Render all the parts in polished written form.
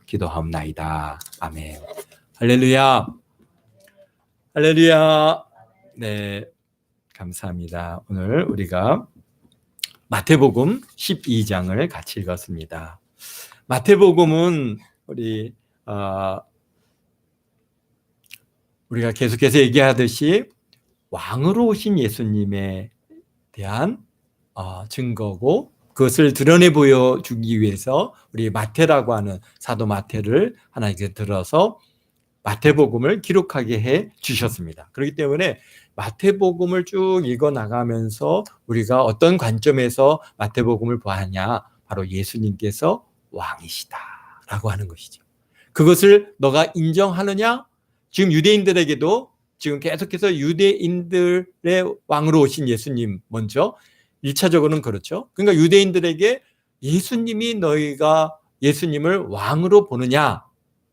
기도하옵나이다. 아멘. 할렐루야. 할렐루야. 네, 감사합니다. 오늘 우리가 마태복음 12장을 같이 읽었습니다. 마태복음은 우리가 계속해서 얘기하듯이 왕으로 오신 예수님에 대한 증거고, 그것을 드러내 보여주기 위해서 우리 마태라고 하는 사도 마태를 하나님께 들어서 마태복음을 기록하게 해 주셨습니다. 그렇기 때문에 마태복음을 쭉 읽어 나가면서 우리가 어떤 관점에서 마태복음을 보았냐, 바로 예수님께서 왕이시다라고 하는 것이죠. 그것을 너가 인정하느냐? 지금 유대인들에게도 지금 계속해서 유대인들의 왕으로 오신 예수님 먼저 1차적으로는 그렇죠. 그러니까 유대인들에게 예수님이 너희가 예수님을 왕으로 보느냐,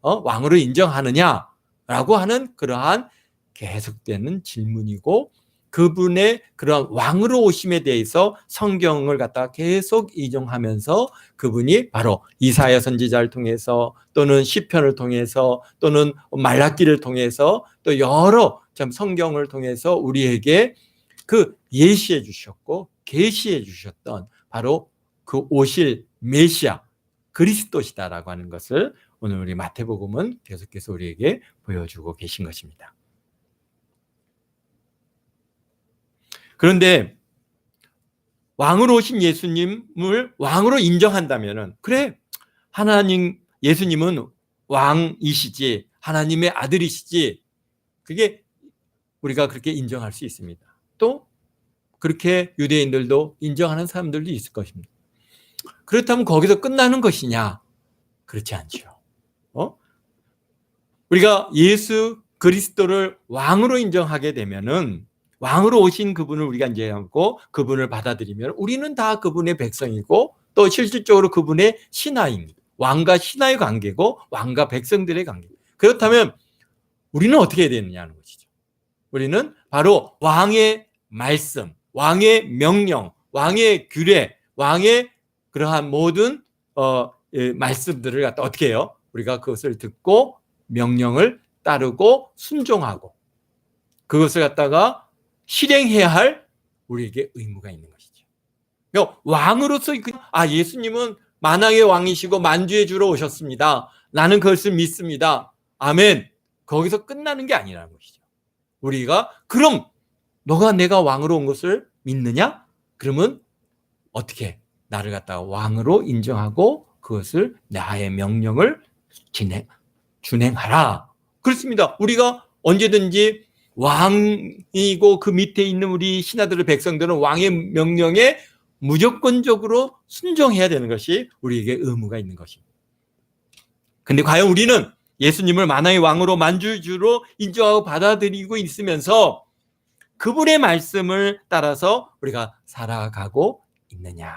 왕으로 인정하느냐라고 하는 그러한 계속되는 질문이고, 그분의 그러한 왕으로 오심에 대해서 성경을 갖다가 계속 인용하면서 그분이 바로 이사야 선지자를 통해서 또는 시편을 통해서 또는 말라기를 통해서 또 여러 참 성경을 통해서 우리에게 그 예시해 주셨고 계시해 주셨던 바로 그 오실 메시아 그리스도시다라고 하는 것을 오늘 우리 마태복음은 계속해서 우리에게 보여주고 계신 것입니다. 그런데 왕으로 오신 예수님을 왕으로 인정한다면은, 그래, 하나님 예수님은 왕이시지, 하나님의 아들이시지, 그게 우리가 그렇게 인정할 수 있습니다. 또 그렇게 유대인들도 인정하는 사람들도 있을 것입니다. 그렇다면 거기서 끝나는 것이냐? 그렇지 않죠. 우리가 예수 그리스도를 왕으로 인정하게 되면은, 왕으로 오신 그분을 우리가 인정하고 그분을 받아들이면 우리는 다 그분의 백성이고, 또 실질적으로 그분의 신하입니다. 왕과 신하의 관계고 왕과 백성들의 관계. 그렇다면 우리는 어떻게 해야 되느냐는 것이죠. 우리는 바로 왕의 말씀, 왕의 명령, 왕의 규례, 왕의 그러한 모든 말씀들을 갖다 어떻게 해요? 우리가 그것을 듣고 명령을 따르고 순종하고 그것을 갖다가 실행해야 할 우리에게 의무가 있는 것이죠. 왕으로서 예수님은 만왕의 왕이시고 만주의 주로 오셨습니다. 나는 그것을 믿습니다. 아멘. 거기서 끝나는 게 아니라는 것이죠. 우리가 그럼 너가 내가 왕으로 온 것을 믿느냐? 그러면 어떻게 나를 갖다가 왕으로 인정하고 그것을 나의 명령을 준행하라. 그렇습니다. 우리가 언제든지 왕이고 그 밑에 있는 우리 신하들의 백성들은 왕의 명령에 무조건적으로 순종해야 되는 것이 우리에게 의무가 있는 것입니다. 근데 과연 우리는 예수님을 만왕의 왕으로 만주주로 인정하고 받아들이고 있으면서 그분의 말씀을 따라서 우리가 살아가고 있느냐?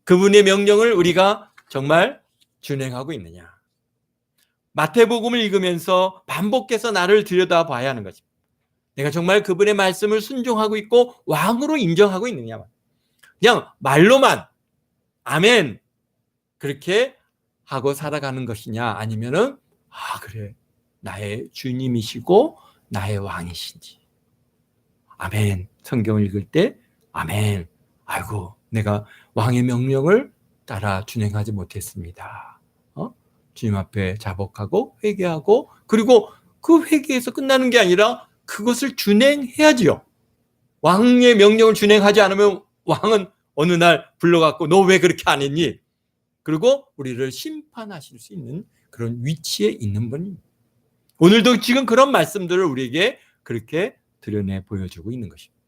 그분의 명령을 우리가 정말 준행하고 있느냐? 마태복음을 읽으면서 반복해서 나를 들여다봐야 하는 것입니다. 내가 정말 그분의 말씀을 순종하고 있고 왕으로 인정하고 있느냐? 그냥 말로만 아멘 그렇게 하고 살아가는 것이냐, 아니면은 그래, 나의 주님이시고 나의 왕이신지. 아멘. 성경을 읽을 때 아멘. 아이고, 내가 왕의 명령을 따라 준행하지 못했습니다. 주님 앞에 자복하고 회개하고, 그리고 그 회개에서 끝나는 게 아니라 그것을 준행해야지요. 왕의 명령을 준행하지 않으면 왕은 어느 날 불러갖고 너 왜 그렇게 안 했니? 그리고 우리를 심판하실 수 있는 그런 위치에 있는 분입니다. 오늘도 지금 그런 말씀들을 우리에게 그렇게 드러내 보여주고 있는 것입니다.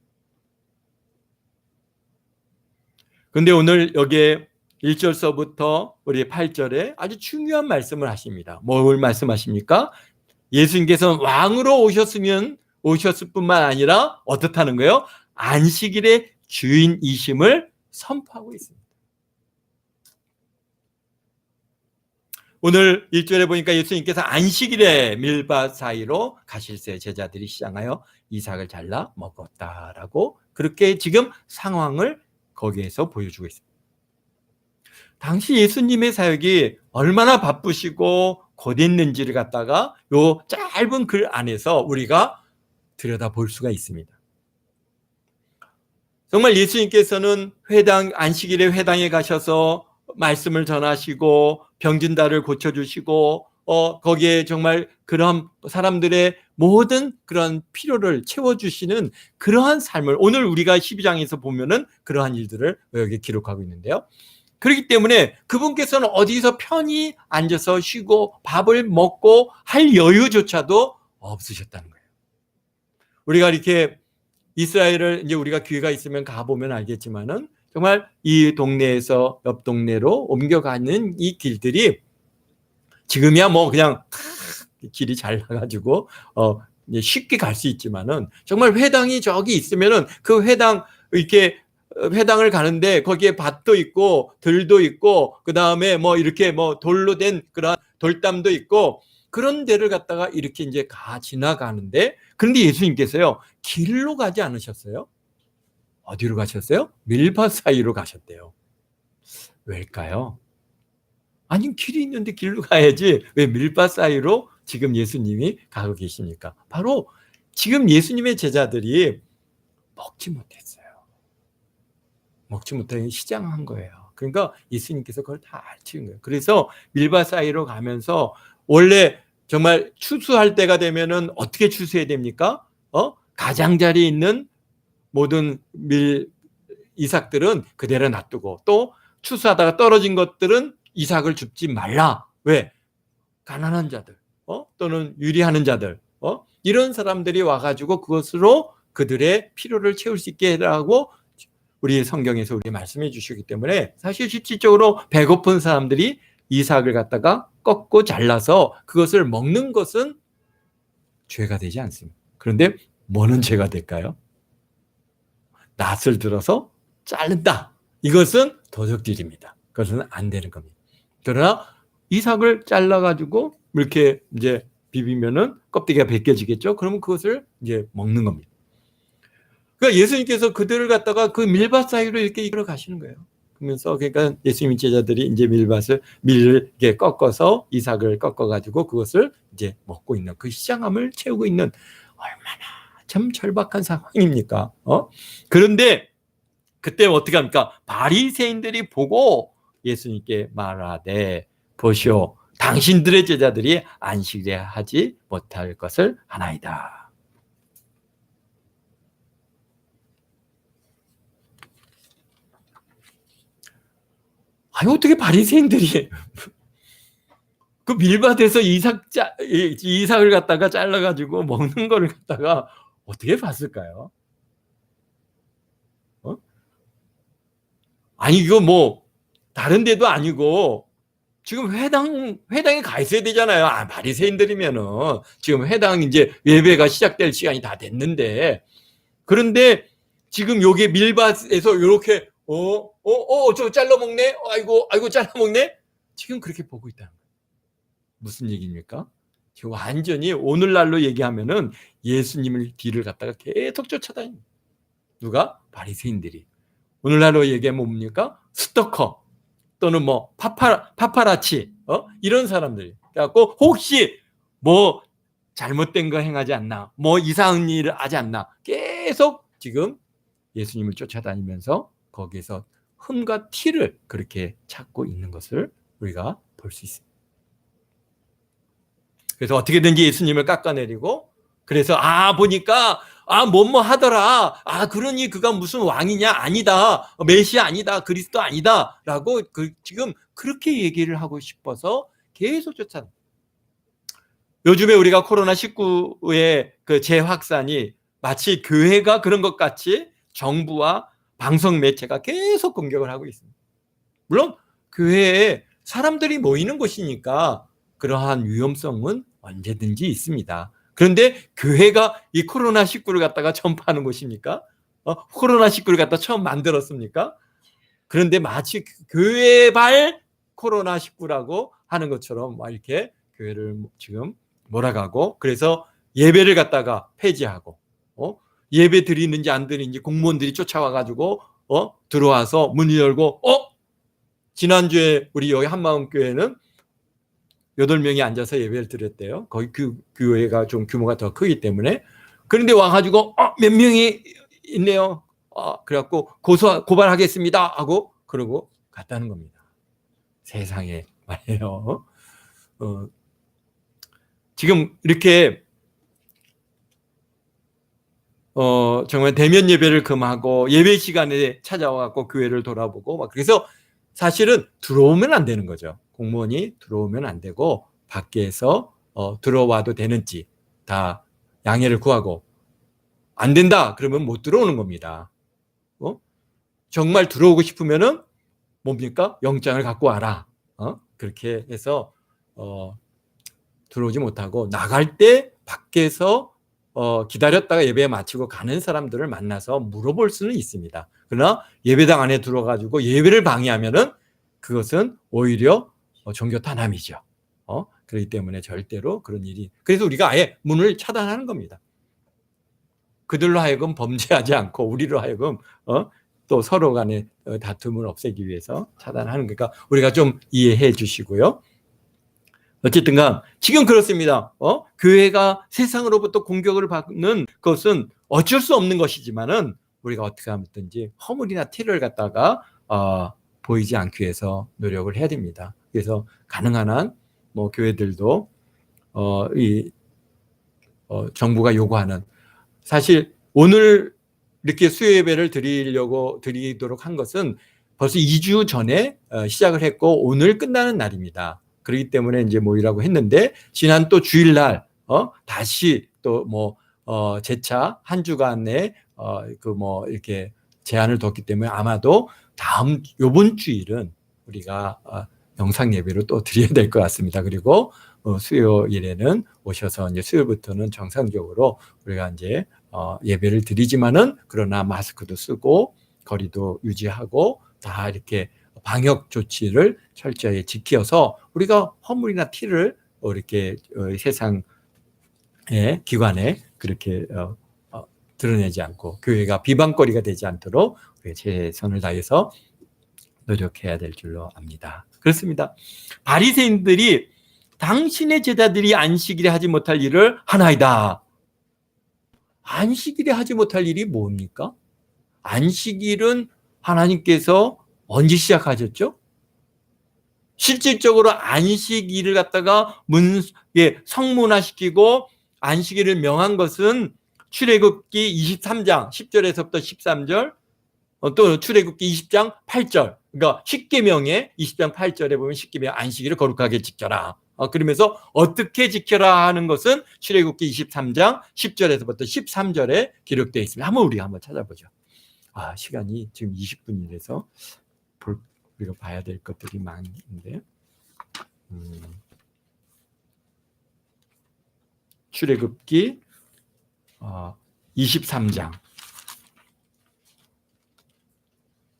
그런데 오늘 여기에 1절서부터 우리 8절에 아주 중요한 말씀을 하십니다. 뭘 말씀하십니까? 예수님께서는 왕으로 오셨을 뿐만 아니라 어떻다는 거예요? 안식일의 주인이심을 선포하고 있습니다. 오늘 1절에 보니까 예수님께서 안식일에 밀밭 사이로 가실새 제자들이 시장하여 이삭을 잘라 먹었다라고 그렇게 지금 상황을 거기에서 보여주고 있습니다. 당시 예수님의 사역이 얼마나 바쁘시고 고됐는지를 갖다가 요 짧은 글 안에서 우리가 들여다볼 수가 있습니다. 정말 예수님께서는 안식일에 회당에 가셔서 말씀을 전하시고 병든 자를 고쳐주시고 거기에 정말 그런 사람들의 모든 그런 필요를 채워주시는 그러한 삶을 오늘 우리가 12장에서 보면은 그러한 일들을 여기 기록하고 있는데요. 그렇기 때문에 그분께서는 어디서 편히 앉아서 쉬고 밥을 먹고 할 여유조차도 없으셨다는 거예요. 우리가 이렇게 이스라엘을 이제 우리가 기회가 있으면 가보면 알겠지만은 정말 이 동네에서 옆 동네로 옮겨가는 이 길들이 지금이야 뭐 그냥 길이 잘 나가지고 쉽게 갈 수 있지만은 정말 회당이 저기 있으면은 그 회당 이렇게 회당을 가는데 거기에 밭도 있고 들도 있고 그 다음에 뭐 이렇게 뭐 돌로 된 그런 돌담도 있고 그런 데를 갖다가 이렇게 이제 지나가는데 그런데 예수님께서요 길로 가지 않으셨어요? 어디로 가셨어요? 밀밭 사이로 가셨대요. 왜일까요? 아니 길이 있는데 길로 가야지 왜 밀밭 사이로 지금 예수님이 가고 계십니까? 바로 지금 예수님의 제자들이 먹지 못했어요. 먹지 못하게 시장한 거예요. 그러니까 예수님께서 그걸 다 알치는 거예요. 그래서 밀밭 사이로 가면서 원래 정말 추수할 때가 되면은 어떻게 추수해야 됩니까? 가장자리에 있는 모든 이삭들은 그대로 놔두고 또 추수하다가 떨어진 것들은 이삭을 줍지 말라. 왜? 가난한 자들, 또는 유리하는 자들, 이런 사람들이 와가지고 그것으로 그들의 필요를 채울 수 있게 해라고 우리 성경에서 우리 말씀해 주시기 때문에 사실 실질적으로 배고픈 사람들이 이삭을 갖다가 꺾고 잘라서 그것을 먹는 것은 죄가 되지 않습니다. 그런데 뭐는 죄가 될까요? 낫을 들어서 자른다. 이것은 도적질입니다. 그것은 안 되는 겁니다. 그러나 이삭을 잘라가지고 이렇게 이제 비비면은 껍데기가 벗겨지겠죠? 그러면 그것을 이제 먹는 겁니다. 그러니까 예수님께서 그들을 갖다가 그 밀밭 사이로 이렇게 이끌어 가시는 거예요. 그러면서 그러니까 예수님 제자들이 이제 밀을 이렇게 꺾어서 이삭을 꺾어가지고 그것을 이제 먹고 있는 그 시장함을 채우고 있는 얼마나 참 절박한 상황입니까? 그런데 그때 어떻게 합니까? 바리새인들이 보고 예수님께 말하되 보시오 당신들의 제자들이 안식일에 하지 못할 것을 하나이다. 아니 어떻게 바리새인들이 그 밀밭에서 이삭을 갖다가 잘라가지고 먹는 거를 갖다가 어떻게 봤을까요? 아니 이거 뭐 다른 데도 아니고 지금 회당에 가 있어야 되잖아요. 바리새인들이면은 지금 회당 이제 예배가 시작될 시간이 다 됐는데 그런데 지금 여기 밀밭에서 이렇게 저 잘라 먹네. 아이고 잘라 먹네. 지금 그렇게 보고 있다는 거예요. 무슨 얘기입니까? 지금 완전히 오늘날로 얘기하면은 예수님을 뒤를 갖다가 계속 쫓아다닙니다. 누가? 바리새인들이. 오늘날로 얘기하면 뭡니까? 스토커 또는 뭐 파파라치 이런 사람들이. 그래갖고 혹시 뭐 잘못된 거 행하지 않나, 뭐 이상한 일을 하지 않나 계속 지금 예수님을 쫓아다니면서 거기에서 흠과 티를 그렇게 찾고 있는 것을 우리가 볼 수 있습니다. 그래서 어떻게든지 예수님을 깎아내리고 그래서 보니까 뭐뭐 하더라. 그러니 그가 무슨 왕이냐? 아니다. 메시아 아니다. 그리스도 아니다. 라고 지금 그렇게 얘기를 하고 싶어서 계속 쫓아다. 요즘에 우리가 코로나19의 그 재확산이 마치 교회가 그런 것 같이 정부와 방송 매체가 계속 공격을 하고 있습니다. 물론 교회에 사람들이 모이는 곳이니까 그러한 위험성은 언제든지 있습니다. 그런데 교회가 이 코로나19를 갖다가 전파하는 곳입니까? 코로나19를 갖다 처음 만들었습니까? 그런데 마치 교회발 코로나19라고 하는 것처럼 막 이렇게 교회를 지금 몰아가고 그래서 예배를 갖다가 폐지하고 예배 드리는지 안 드리는지 공무원들이 쫓아와가지고 들어와서 문을 열고 지난주에 우리 여기 한마음교회는 8명이 앉아서 예배를 드렸대요. 거기 그 교회가 좀 규모가 더 크기 때문에. 그런데 와가지고 몇 명이 있네요. 그래갖고 고발하겠습니다 하고 그러고 갔다는 겁니다. 세상에 말이에요. 지금 이렇게 정말 대면 예배를 금하고 예배 시간에 찾아와갖고 교회를 돌아보고 막 그래서 사실은 들어오면 안 되는 거죠. 공무원이 들어오면 안 되고 밖에서 들어와도 되는지 다 양해를 구하고 안 된다 그러면 못 들어오는 겁니다. 정말 들어오고 싶으면은 뭡니까? 영장을 갖고 와라. 그렇게 해서 들어오지 못하고 나갈 때 밖에서 기다렸다가 예배 마치고 가는 사람들을 만나서 물어볼 수는 있습니다. 그러나 예배당 안에 들어가지고 예배를 방해하면은 그것은 오히려 종교 탄압이죠. 그렇기 때문에 절대로 그런 일이. 그래서 우리가 아예 문을 차단하는 겁니다. 그들로 하여금 범죄하지 않고 우리로 하여금 또 서로 간의 다툼을 없애기 위해서 차단하는 거니까 우리가 좀 이해해 주시고요. 어쨌든 간 지금 그렇습니다. 교회가 세상으로부터 공격을 받는 것은 어쩔 수 없는 것이지만은 우리가 어떻게 하든지 허물이나 티를 갖다가 보이지 않기 위해서 노력을 해야 됩니다. 그래서 가능한 한 뭐 교회들도 정부가 요구하는 사실 오늘 이렇게 수요 예배를 드리도록 한 것은 벌써 2주 전에 시작을 했고 오늘 끝나는 날입니다. 그렇기 때문에 이제 모이라고 했는데 지난 또 주일날 다시 또 뭐 재차 한 주간에 이렇게 제한을 뒀기 때문에 아마도 요번 주일은 우리가 영상 예배로 또 드려야 될 것 같습니다. 그리고 수요일에는 오셔서 이제 수요일부터는 정상적으로 우리가 이제 예배를 드리지만은 그러나 마스크도 쓰고 거리도 유지하고 다 이렇게 방역 조치를 철저히 지켜서 우리가 허물이나 티를 이렇게 세상의 기관에 그렇게 드러내지 않고 교회가 비방거리가 되지 않도록 최선을 다해서 노력해야 될 줄로 압니다. 그렇습니다. 바리새인들이 당신의 제자들이 안식일에 하지 못할 일을 하나이다. 안식일에 하지 못할 일이 뭡니까? 안식일은 하나님께서 언제 시작하셨죠? 실질적으로 안식일을 갖다가 성문화시키고 안식일을 명한 것은 출애굽기 23장 10절에서부터 13절 또 출애굽기 20장 8절 그러니까 십계명의 20장 8절에 보면 십계명 안식일을 거룩하게 지켜라. 그러면서 어떻게 지켜라 하는 것은 출애굽기 23장 10절에서부터 13절에 기록되어 있습니다. 우리가 한번 찾아보죠. 시간이 지금 20분이라서 우리가 봐야 될 것들이 많은데 출애굽기 23장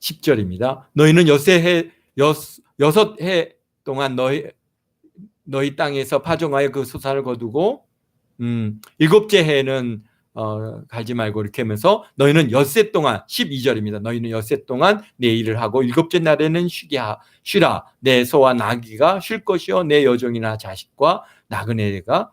10절입니다. 너희는 6해 동안 너희 땅에서 파종하여 그 소산을 거두고 7째 해에는 갈지 말고 이렇게 하면서 너희는 엿새 동안 12절입니다. 너희는 엿새 동안 내 일을 하고 7째 날에는 쉬라. 내 소와 나귀가 쉴 것이요 내 여종이나 자식과 나그네가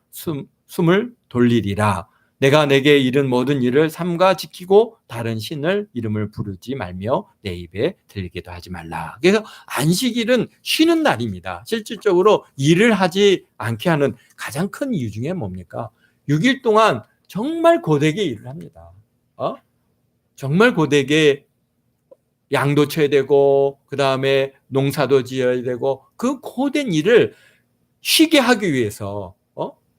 숨을 돌리리라. 내가 내게 이른 모든 일을 삼가 지키고 다른 신을 이름을 부르지 말며 내 입에 들리게도 하지 말라. 그래서 안식일은 쉬는 날입니다. 실질적으로 일을 하지 않게 하는 가장 큰 이유 중에 뭡니까? 6일 동안 정말 고되게 일을 합니다. 정말 고되게 양도 쳐야 되고 그 다음에 농사도 지어야 되고 그 고된 일을 쉬게 하기 위해서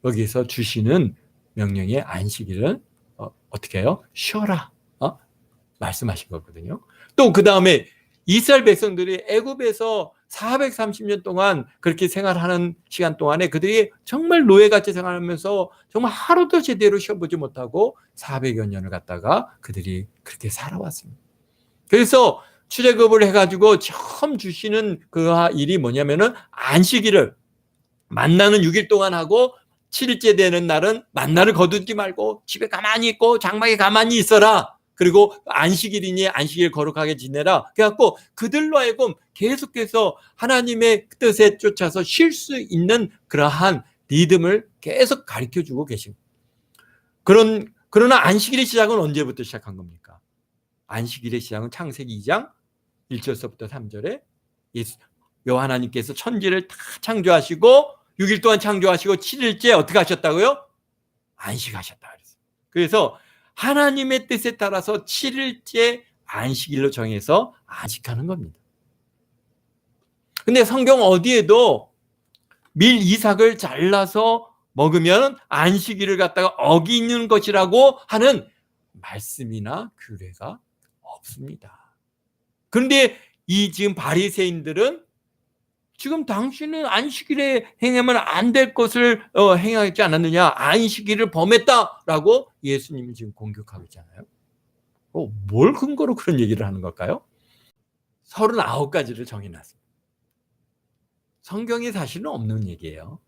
여기서 주시는 명령의 안식일은 어떻게 해요? 쉬어라 말씀하신 거거든요. 또 그 다음에 이스라엘 백성들이 애굽에서 430년 동안 그렇게 생활하는 시간 동안에 그들이 정말 노예같이 생활하면서 정말 하루도 제대로 쉬어보지 못하고 400여 년을 갖다가 그들이 그렇게 살아왔습니다. 그래서 출애굽을 해가지고 처음 주시는 그 일이 뭐냐면은 안식일을 만나는 6일 동안 하고 7일째 되는 날은 만나를 거두지 말고 집에 가만히 있고 장막에 가만히 있어라. 그리고 안식일이니 안식일 거룩하게 지내라. 그래갖고 그들로 하여금 계속해서 하나님의 뜻에 쫓아서 쉴 수 있는 그러한 리듬을 계속 가르쳐주고 계십니다. 그러나 안식일의 시작은 언제부터 시작한 겁니까? 안식일의 시작은 창세기 2장 1절서부터 3절에 여호와하나님께서 천지를 다 창조하시고 6일 동안 창조하시고 7일째 어떻게 하셨다고요? 안식하셨다 그랬어요. 그래서 하나님의 뜻에 따라서 7일째 안식일로 정해서 안식하는 겁니다. 근데 성경 어디에도 밀 이삭을 잘라서 먹으면 안식일을 갖다가 어기는 것이라고 하는 말씀이나 규례가 없습니다. 그런데 이 지금 바리새인들은 지금 당신은 안식일에 행하면 안 될 것을 행하지 않았느냐, 안식일을 범했다라고 예수님이 지금 공격하고 있잖아요. 뭘 근거로 그런 얘기를 하는 걸까요? 39가지를 정해놨습니다. 성경에 사실은 없는 얘기예요.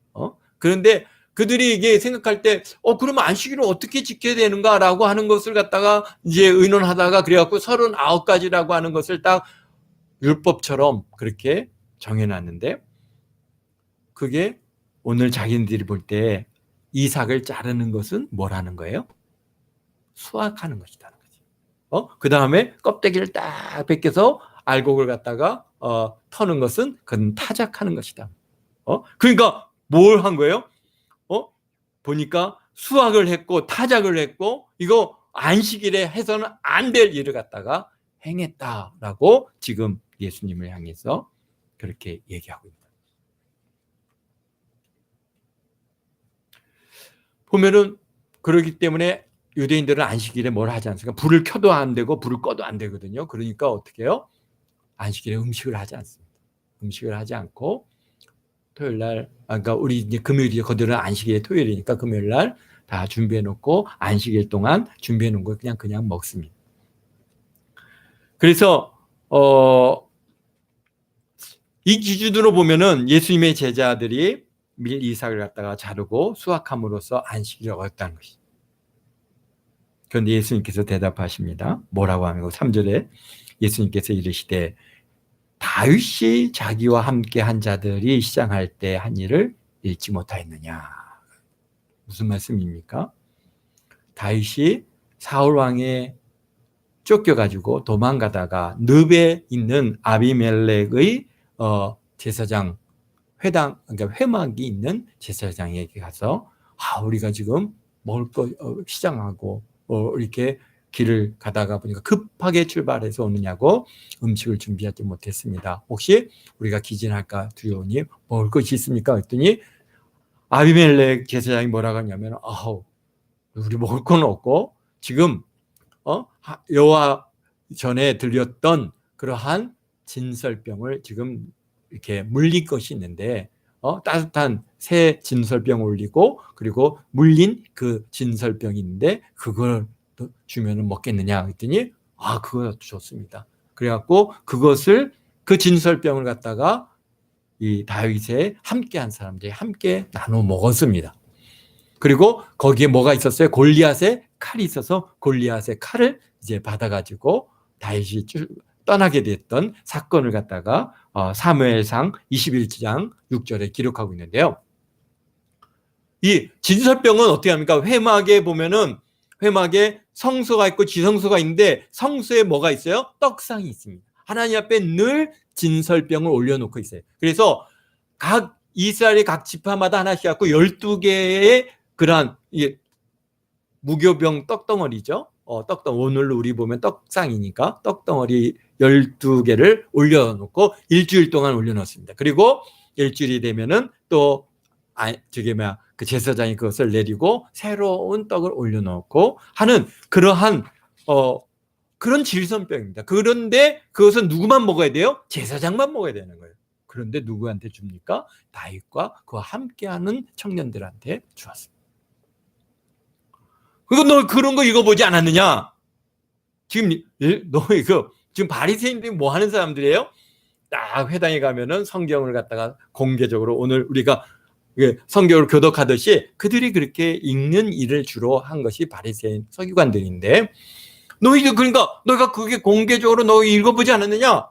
그런데 그들이 이게 생각할 때, 그러면 안식일을 어떻게 지켜야 되는가라고 하는 것을 갖다가 이제 의논하다가 그래갖고 39가지라고 하는 것을 딱 율법처럼 그렇게 정해놨는데, 그게 오늘 자기들이 볼 때 이삭을 자르는 것은 뭐라는 거예요? 수확하는 것이라는 거죠. 그 다음에 껍데기를 딱 벗겨서 알곡을 갖다가 터는 것은 그건 타작하는 것이다. 그러니까 뭘 한 거예요? 보니까 수확을 했고 타작을 했고 이거 안식일에 해서는 안 될 일을 갖다가 행했다라고 지금 예수님을 향해서 그렇게 얘기하고 있다. 보면은 그러기 때문에 유대인들은 안식일에 뭘 하지 않습니까? 불을 켜도 안 되고 불을 꺼도 안 되거든요. 그러니까 어떻게 해요? 안식일에 음식을 하지 않습니다. 음식을 하지 않고 토요일 날, 그러니까 우리 이제 금요일이 그들은 안식일에 토요일이니까 금요일 날 다 준비해 놓고 안식일 동안 준비해 놓은 거 그냥 먹습니다. 그래서 이 기준으로 보면은 예수님의 제자들이 밀 이삭을 갖다가 자르고 수확함으로써 안식일을 얻었다는 것이죠. 그런데 예수님께서 대답하십니다. 뭐라고 하면 3절에 예수님께서 이르시되 다윗이 자기와 함께 한 자들이 시장할 때 한 일을 잊지 못하였느냐. 무슨 말씀입니까? 다윗이 사울 왕에 쫓겨가지고 도망가다가 늪에 있는 아비멜렉의 제사장 회당, 그러니까 회막이 있는 제사장에게 가서 우리가 지금 먹을 거 시장하고 이렇게 길을 가다가 보니까 급하게 출발해서 오느냐고 음식을 준비하지 못했습니다. 혹시 우리가 기진할까 두려우니 먹을 것이 있습니까? 했더니 아비멜렉 제사장이 뭐라고 하냐면 우리 먹을 건 없고 지금 여호와 전에 들렸던 그러한 진설병을 지금 이렇게 물릴 것이 있는데 따뜻한 새 진설병 올리고 그리고 물린 그 진설병이 있는데 그걸 주면은 먹겠느냐 했더니 그거 좋습니다. 그래갖고 그 진설병을 갖다가 이 다윗에 함께한 사람들이 함께 나눠 먹었습니다. 그리고 거기에 뭐가 있었어요? 골리앗의 칼이 있어서 골리앗의 칼을 이제 받아가지고 다윗이 떠나게 됐던 사건을 갖다가 사무엘상 21장 6절에 기록하고 있는데요. 이 진설병은 어떻게 합니까? 회막에 보면은 회막에 성소가 있고 지성소가 있는데 성소에 뭐가 있어요? 떡상이 있습니다. 하나님 앞에 늘 진설병을 올려놓고 있어요. 그래서 각 이스라엘의 각 지파마다 하나씩 갖고 12개의 그러한 무교병 떡덩어리죠. 오늘 우리 보면 떡상이니까 떡덩어리 12개를 올려놓고 일주일 동안 올려놓습니다. 그리고 일주일이 되면은 또 그 제사장이 그것을 내리고 새로운 떡을 올려놓고 하는 그러한 그런 질선병입니다. 그런데 그것은 누구만 먹어야 돼요? 제사장만 먹어야 되는 거예요. 그런데 누구한테 줍니까? 다윗과 그와 함께하는 청년들한테 주었습니다. 그거 너 그런 거 읽어보지 않았느냐? 지금 너 이거 지금 바리새인들이 뭐 하는 사람들이에요? 딱 회당에 가면은 성경을 갖다가 공개적으로 오늘 우리가 성경을 교독하듯이 그들이 그렇게 읽는 일을 주로 한 것이 바리새인 서기관들인데, 너희들 그러니까 너희가 그게 공개적으로 너 읽어보지 않았느냐?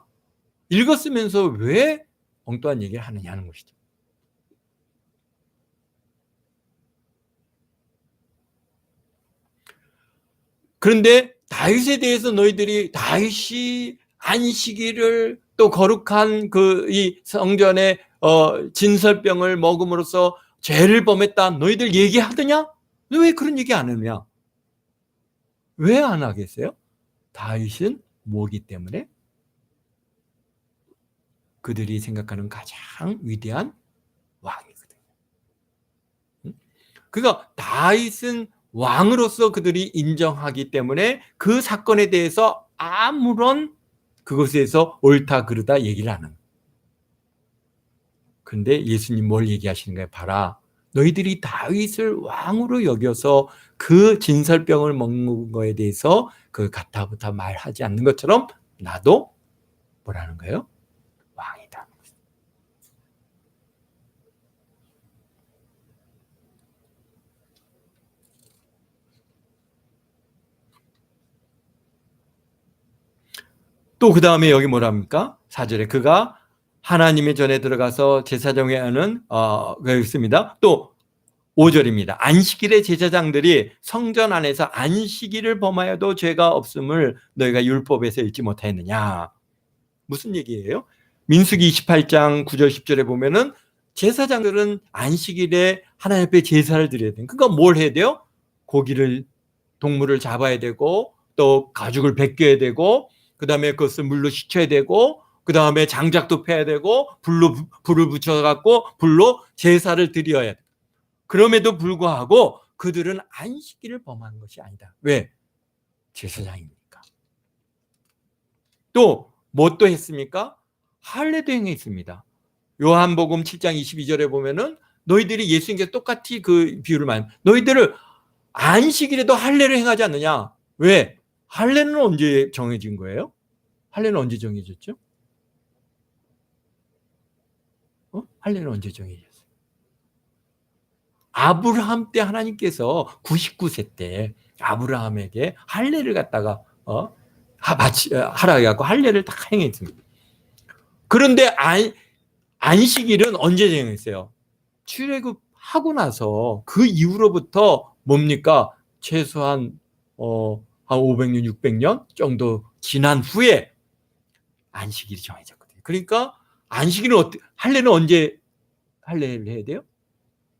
읽었으면서 왜 엉뚱한 얘기를 하느냐는 것이죠. 그런데 다윗에 대해서 너희들이 다윗이 안식일을 또 거룩한 그 이 성전의 진설병을 먹음으로써 죄를 범했다 너희들 얘기하더냐? 너 왜 그런 얘기 안 하느냐? 왜 안 하겠어요? 다윗은 뭐기 때문에? 그들이 생각하는 가장 위대한 왕이거든요. 그러니까 다윗은 왕으로서 그들이 인정하기 때문에 그 사건에 대해서 아무런 그것에서 옳다 그르다 얘기를 안 합니다. 그런데 예수님 뭘 얘기하시는 거예요? 봐라. 너희들이 다윗을 왕으로 여겨서 그 진설병을 먹는 거에 대해서 그 가타부타 말하지 않는 것처럼 나도 뭐라는 거예요? 왕이다. 또 그 다음에 여기 뭐랍니까? 4절에 그가 하나님의 전에 들어가서 제사장에 하는 있습니다. 또 5절입니다. 안식일에 제사장들이 성전 안에서 안식일을 범하여도 죄가 없음을 너희가 율법에서 읽지 못하였느냐. 무슨 얘기예요? 민수기 28장 9절 10절에 보면은 제사장들은 안식일에 하나님 앞에 제사를 드려야 돼요. 그러니까 뭘 해야 돼요? 동물을 잡아야 되고 또 가죽을 벗겨야 되고 그 다음에 그것을 물로 씻혀야 되고 그 다음에 장작도 패야 되고 불을 붙여갖고 불로 제사를 드려야 돼. 그럼에도 불구하고 그들은 안식일을 범한 것이 아니다. 왜? 제사장이니까. 또 뭐 또 했습니까? 할례도 행했습니다. 요한복음 7장 22절에 보면은 너희들이 예수님께서 똑같이 그 비유를 너희들을 안식일에도 할례를 행하지 않느냐? 왜? 할례는 언제 정해진 거예요? 할례는 언제 정해졌죠? 할례는 언제 정해졌어요? 아브라함 때 하나님께서 99세 때 아브라함에게 할례를 갖다가 하라 해갖고 할례를 다 행했습니다. 그런데 안식일은 언제 정했어요? 출애굽하고 나서 그 이후로부터 뭡니까? 최소한 한 500년, 600년 정도 지난 후에 안식일이 정해졌거든요. 그러니까 안식일은 할례는 언제 할례를 해야 돼요?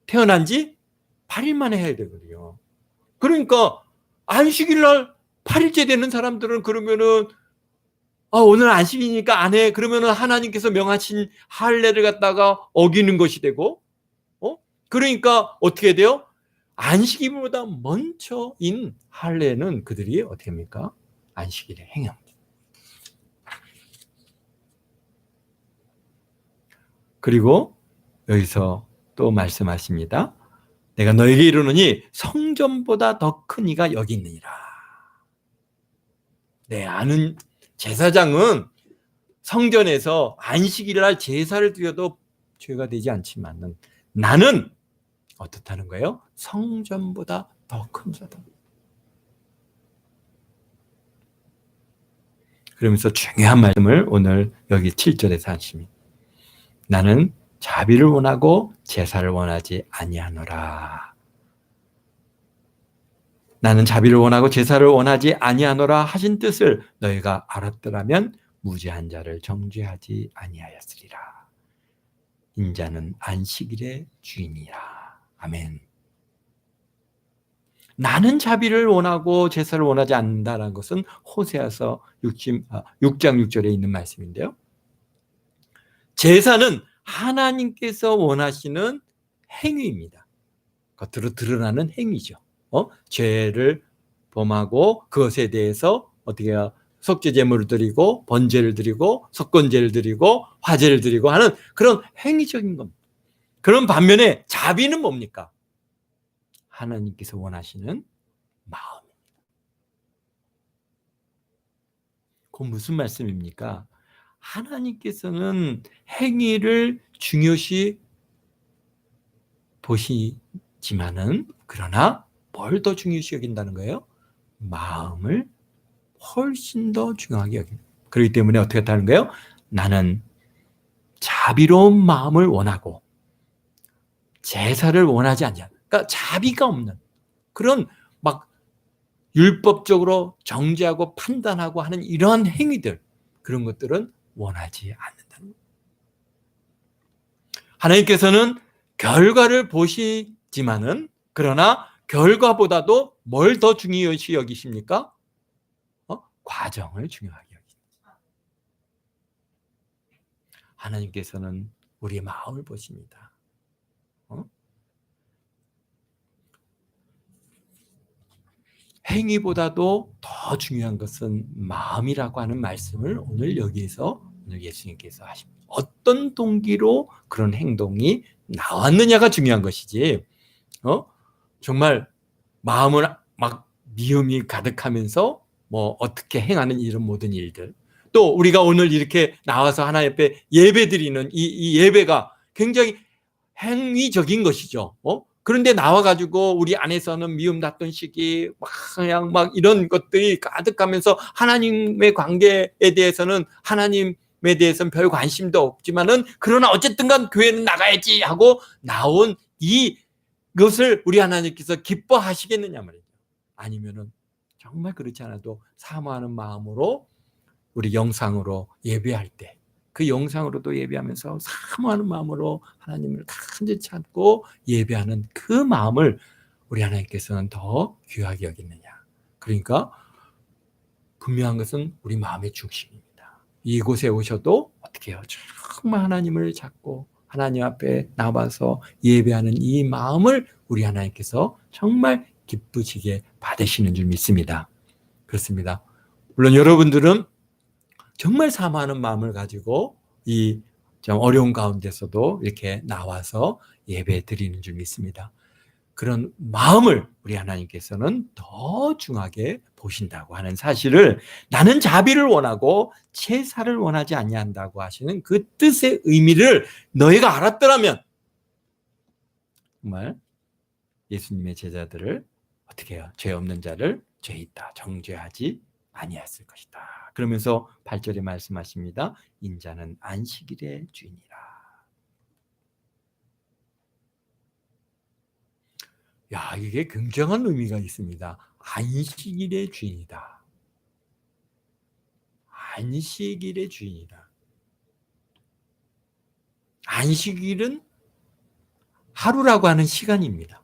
태어난 지 8일 만에 해야 되거든요. 그러니까 안식일 날 8일째 되는 사람들은 그러면은 오늘 안식이니까 안 해. 그러면은 하나님께서 명하신 할례를 갖다가 어기는 것이 되고 그러니까 어떻게 돼요? 안식일보다 먼저인 할례는 그들이 어떻게 합니까? 안식일에 행합니다. 그리고 여기서 또 말씀하십니다. 내가 너에게 이르노니 성전보다 더 큰 이가 여기 있느니라. 네, 아는 제사장은 성전에서 안식일날 제사를 드려도 죄가 되지 않지만 나는 어떻다는 거예요? 성전보다 더 큰 자다. 그러면서 중요한 말씀을 오늘 여기 7절에서 하십니다. 나는 자비를 원하고 제사를 원하지 아니하노라. 나는 자비를 원하고 제사를 원하지 아니하노라 하신 뜻을 너희가 알았더라면 무죄한 자를 정죄하지 아니하였으리라. 인자는 안식일의 주인이라. 아멘. 나는 자비를 원하고 제사를 원하지 않는다는 것은 호세아서 6장 6절에 있는 말씀인데요. 제사는 하나님께서 원하시는 행위입니다. 겉으로 드러나는 행위죠. 죄를 범하고 그것에 대해서 어떻게 해야 속죄 제물을 드리고 번제를 드리고 석건제를 드리고 화제를 드리고 하는 그런 행위적인 겁니다. 그런 반면에 자비는 뭡니까? 하나님께서 원하시는 마음입니다. 그건 무슨 말씀입니까? 하나님께서는 행위를 중요시 보시지만은 그러나 뭘 더 중요시 여긴다는 거예요? 마음을 훨씬 더 중요하게 여깁니다. 그렇기 때문에 어떻게 했다는 거예요? 나는 자비로운 마음을 원하고 제사를 원하지 않냐. 그러니까 자비가 없는 그런 막 율법적으로 정죄하고 판단하고 하는 이러한 행위들, 그런 것들은 원하지 않는다는 거예요. 하나님께서는 결과를 보시지만은, 그러나 결과보다도 뭘 더 중요시 여기십니까? 과정을 중요하게 여기십니다. 하나님께서는 우리의 마음을 보십니다. 행위보다도 더 중요한 것은 마음이라고 하는 말씀을 오늘 여기에서 오늘 예수님께서 하십니다. 어떤 동기로 그런 행동이 나왔느냐가 중요한 것이지, 정말 마음을 막 미움이 가득하면서 뭐 어떻게 행하는 이런 모든 일들, 또 우리가 오늘 이렇게 나와서 하나님 앞에 예배드리는 이 예배가 굉장히 행위적인 것이죠. 그런데 나와가지고 우리 안에서는 미움 났던 시기, 그냥 막 이런 것들이 가득하면서 하나님의 관계에 대해서는 하나님에 대해서는 별 관심도 없지만은, 그러나 어쨌든간 교회는 나가야지 하고 나온 이것을 우리 하나님께서 기뻐하시겠느냐 말이죠. 아니면은 정말 그렇지 않아도 사모하는 마음으로 우리 영상으로 예배할 때, 그 영상으로도 예배하면서 사모하는 마음으로 하나님을 간절히 찾고 예배하는 그 마음을 우리 하나님께서는 더 귀하게 여기느냐. 그러니까 분명한 것은 우리 마음의 중심입니다. 이곳에 오셔도 어떻게 해요? 정말 하나님을 찾고 하나님 앞에 나와서 예배하는 이 마음을 우리 하나님께서 정말 기쁘시게 받으시는 줄 믿습니다. 그렇습니다. 물론 여러분들은 정말 사모하는 마음을 가지고 이 좀 어려운 가운데서도 이렇게 나와서 예배 드리는 줄 믿습니다. 그런 마음을 우리 하나님께서는 더 중하게 보신다고 하는 사실을, 나는 자비를 원하고 제사를 원하지 아니한다고 하시는 그 뜻의 의미를 너희가 알았더라면 정말 예수님의 제자들을 어떻게 해요? 죄 없는 자를 죄 있다 정죄하지 아니했을 것이다. 그러면서 8절에 말씀하십니다. 인자는 안식일의 주인이라. 야, 이게 굉장한 의미가 있습니다. 안식일의 주인이다. 안식일의 주인이다. 안식일은 하루라고 하는 시간입니다.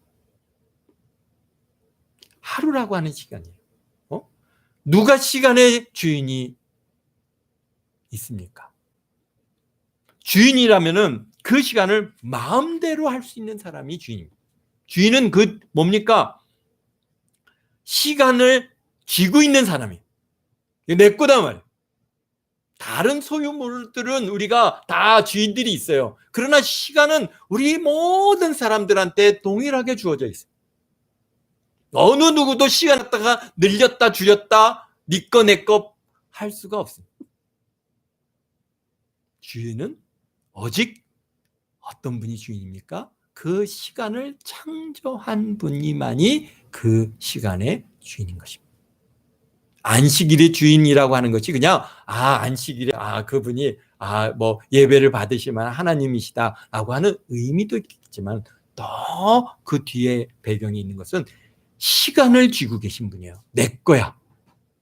하루라고 하는 시간이에요. 누가 시간의 주인이 있습니까? 주인이라면은 그 시간을 마음대로 할 수 있는 사람이 주인입니다. 주인은 그 뭡니까? 시간을 쥐고 있는 사람이에요. 내 거다 말이에요. 다른 소유물들은 우리가 다 주인들이 있어요. 그러나 시간은 우리 모든 사람들한테 동일하게 주어져 있어요. 어느 누구도 시간 갖다가 늘렸다 줄였다 네 거 내 거 할 수가 없습니다. 주인은 오직 어떤 분이 주인입니까? 그 시간을 창조한 분이만이 그 시간의 주인인 것입니다. 안식일의 주인이라고 하는 것이 그냥 안식일에 그분이 뭐 예배를 받으시면 하나님이시다라고 하는 의미도 있겠지만, 더 그 뒤에 배경이 있는 것은 시간을 쥐고 계신 분이에요. 내 거야.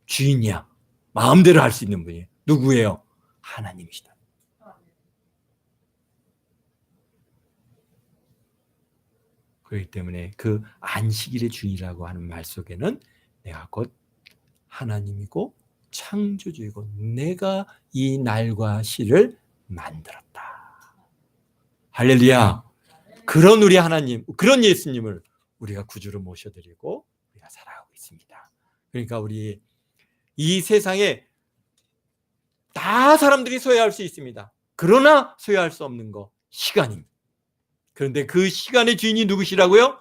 주인이야. 마음대로 할 수 있는 분이에요. 누구예요? 하나님이시다. 그렇기 때문에 그 안식일의 주인이라고 하는 말 속에는 내가 곧 하나님이고 창조주이고 내가 이 날과 시를 만들었다. 할렐루야. 그런 우리 하나님, 그런 예수님을 우리가 구주로 모셔드리고 우리가 살아가고 있습니다. 그러니까 우리 이 세상에 다 사람들이 소유할 수 있습니다. 그러나 소유할 수 없는 거 시간입니다. 그런데 그 시간의 주인이 누구시라고요?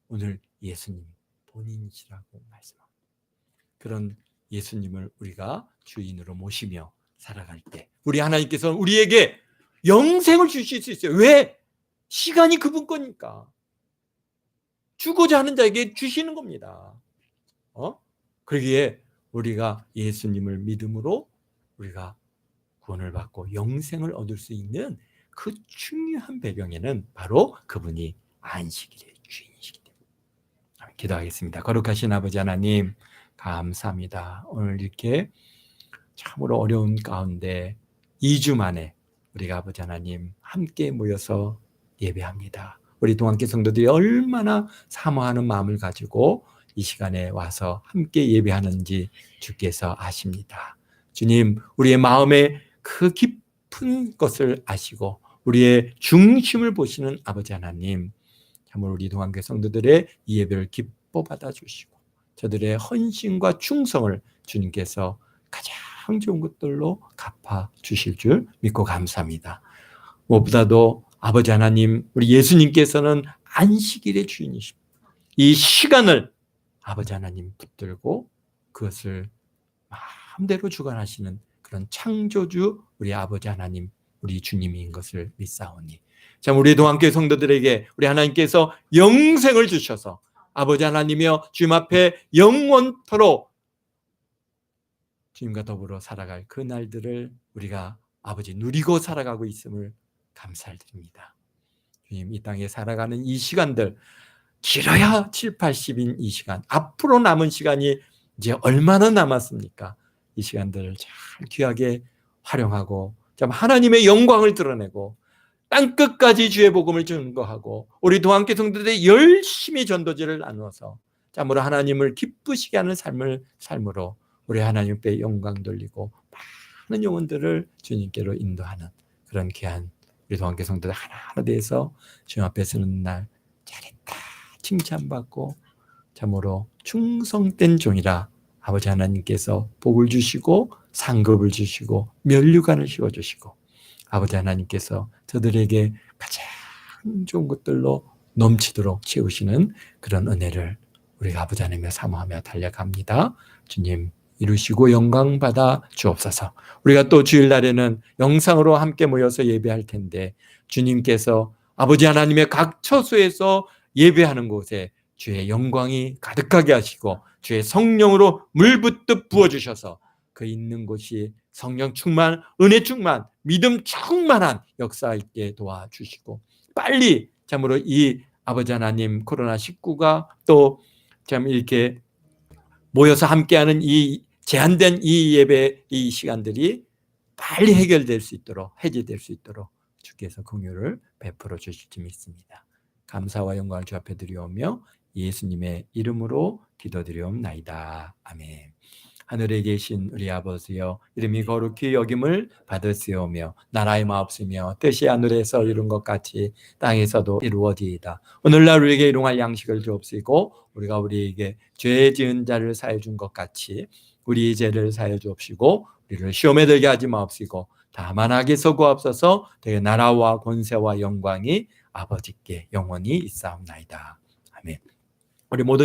오늘 예수님 본인이시라고 말씀합니다. 그런 예수님을 우리가 주인으로 모시며 살아갈 때 우리 하나님께서는 우리에게 영생을 주실 수 있어요. 왜? 시간이 그분 거니까. 주고자 하는 자에게 주시는 겁니다. 그러기에 우리가 예수님을 믿음으로 우리가 구원을 받고 영생을 얻을 수 있는 그 중요한 배경에는 바로 그분이 안식일의 주인이시기 때문에. 기도하겠습니다. 거룩하신 아버지 하나님, 감사합니다. 오늘 이렇게 참으로 어려운 가운데 2주 만에 우리가 아버지 하나님 함께 모여서 예배합니다. 우리 동안교 성도들이 얼마나 사모하는 마음을 가지고 이 시간에 와서 함께 예배하는지 주께서 아십니다. 주님, 우리의 마음에 그 깊은 것을 아시고 우리의 중심을 보시는 아버지 하나님, 참으로 우리 동안교 성도들의 이 예배를 기뻐 받아주시고 저들의 헌신과 충성을 주님께서 가장 좋은 것들로 갚아주실 줄 믿고 감사합니다. 무엇보다도 아버지 하나님, 우리 예수님께서는 안식일의 주인이십니다. 이 시간을 아버지 하나님 붙들고 그것을 마음대로 주관하시는 그런 창조주 우리 아버지 하나님, 우리 주님인 것을 믿사오니 참 우리 동안교회 성도들에게 우리 하나님께서 영생을 주셔서 아버지 하나님이여 주님 앞에 영원토록 주님과 더불어 살아갈 그 날들을 우리가 아버지 누리고 살아가고 있음을 감사를 드립니다. 주님, 이 땅에 살아가는 이 시간들, 길어야 7, 80인 이 시간, 앞으로 남은 시간이 이제 얼마나 남았습니까? 이 시간들을 잘 귀하게 활용하고 참 하나님의 영광을 드러내고 땅끝까지 주의 복음을 증거하고 우리 동안교회 성도들이 열심히 전도지를 나누어서 참으로 하나님을 기쁘시게 하는 삶으로 우리 하나님께 영광 돌리고 많은 영혼들을 주님께로 인도하는 그런 귀한 우리 동안교회 성도들 하나하나 대해서 주님 앞에 서는 날 잘했다 칭찬받고 참으로 충성된 종이라 아버지 하나님께서 복을 주시고 상급을 주시고 면류관을 씌워주시고 아버지 하나님께서 저들에게 가장 좋은 것들로 넘치도록 채우시는 그런 은혜를 우리가 아버지 하나님을 사모하며 달려갑니다. 주님 이루시고 영광 받아 주옵소서. 우리가 또 주일날에는 영상으로 함께 모여서 예배할 텐데 주님께서 아버지 하나님의 각 처소에서 예배하는 곳에 주의 영광이 가득하게 하시고 주의 성령으로 물붓듯 부어주셔서 그 있는 곳이 성령 충만, 은혜 충만, 믿음 충만한 역사 있게 도와주시고 빨리 참으로 이 아버지 하나님 코로나19가 또 참 이렇게 모여서 함께하는 이 제한된 이 예배 이 시간들이 빨리 해결될 수 있도록 해제될 수 있도록 주께서 긍휼을 베풀어 주실지 믿습니다. 감사와 영광을 주 앞에 드리오며 예수님의 이름으로 기도드리옵나이다. 아멘. 하늘에 계신 우리 아버지여 이름이 거룩히 여김을 받으시오며 나라의 마옵시며 뜻이 하늘에서 이룬 것 같이 땅에서도 이루어지이다. 오늘날 우리에게 일용할 양식을 주옵시고 우리가 우리에게 죄 지은 자를 사해 준 것 같이 우리 죄를 사해 주옵시고 우리를 시험에 들게 하지 마옵시고 다만 악에서 구하옵소서. 되게 나라와 권세와 영광이 아버지께 영원히 있사옵나이다. 아멘. 우리 모두